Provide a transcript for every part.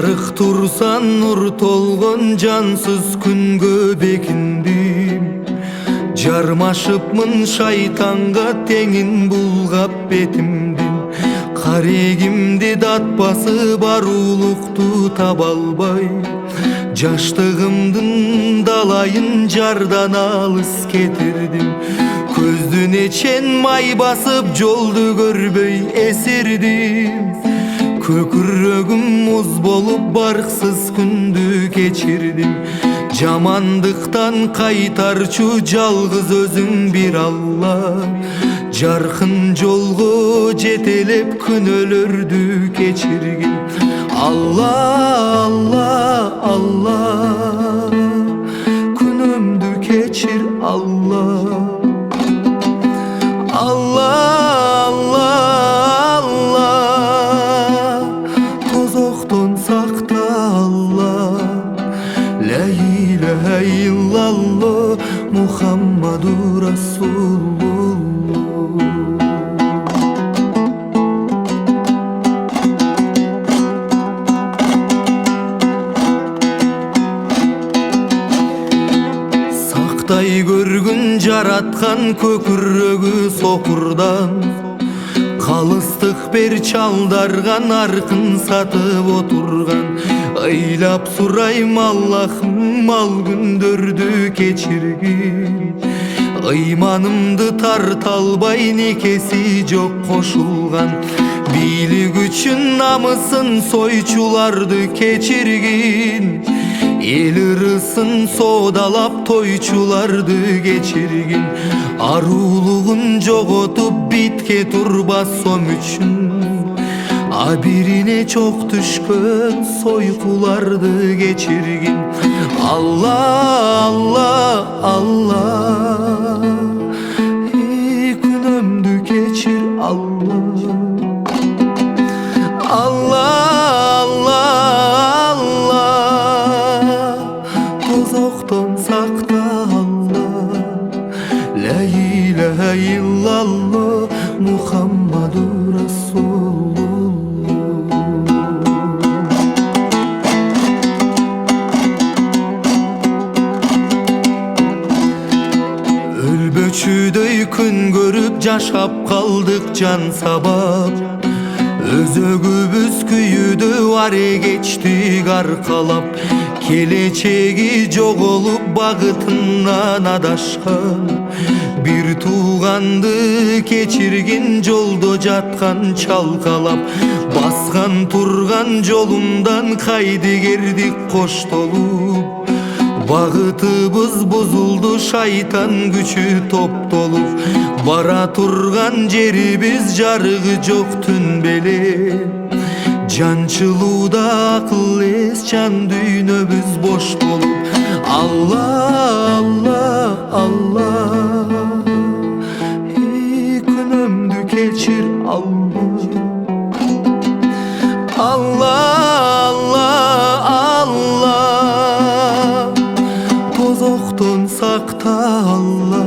Жарык турсан нур толгон жансыз күнгө бекиндим. Жармашыпмын шайтанга теңин булгап бетимдин. Карегимди датпасы бар улукту таба албай, жаштыгымдын далайын жардан алыс кетирдим. Көздүнө чен май басып жолду көрбөй эсирдим. Көкүрөгүм муз болуп барксыз күндү кечирдим. Жамандыктан кайтарчу жалгыз өзүң бир Алла. Жаркын жолго жетелеп күнөөлөрдү кечиргин. Алла, Алла, Алла, күнөмдү кечир Алла. Алла, Алла, Алла, тозоктон сакта Алла. Ла илаха иллаллах Мухаммаду Расулуллах. Сактай көргүн жараткан көкүрөгү сокурдан, калыстык бер чалдарган аркын сатып отурган. Ыйлап сурайм Аллахым ал күндөрдү кечиргин. Ыйманымды тарта албай никеси жок кошулган. Бийлик үчүн намысын сойчуларды кечиргин. Эл ырысын соодалап тойчуларды кечиргин. Арулугун жоготуп битке турбас сом үчүн. Бирине чок түшкөн сойкуларды кечиргин. Алла, Алла, Алла, күнөмдү кечир Алла. Алла, Алла, Алла, тозоктон сакта Алла. Ла илаха иллаллах Мухаммаду Расулуллах. Өлбөчүдөй күн көрүп жашап калдык жан сабап. Өзөгүбүз күйүдө аре кечтик аркалап. Келечеги жоголуп багытынан адашкан. Бир тууганды кечиргин жолдо жаткан чалкалап. Баскан турган жолумдан кайдыгердик коштолуп. Багытыбыз бузулду шайтан күчү топтолуп. Бара турган жерибиз жарыгы жок түн беле. Жанчылууда акыл эс жан дүйнөбүз бош болуп. Алла, Алла, Алла, күнөмдү кечир Алла. Алла, Алла, Алла, тозоктон сакта Алла.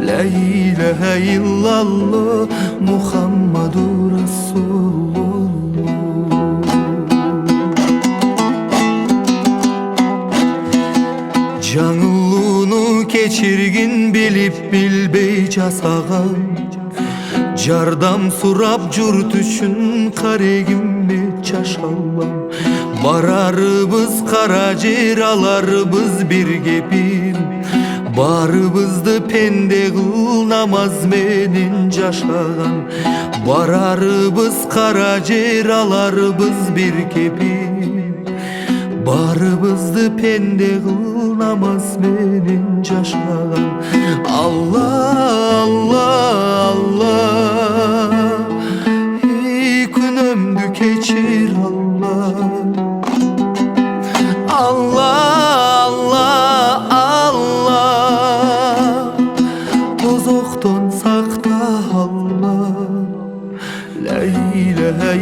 Ла илаха иллаллах Мухаммаду Расулуллах. Жаңылууну кечиргин билип билбей жасаган. Жардам сурап журт үчүн карегимме чашалам. Барарыбыз кара жер, аларыбыз бир кепин. Барыбызды пенде кыл намаз менен жашаган. Барарыбыз кара жер, аларыбыз бир кепин. Барыбызды пенде кыл намаз менен жашаган. Алла, Алла, Алла, күнөмдү кечир Алла. Алла, Алла, Алла, тозоктон сакта Алла. Ла илаха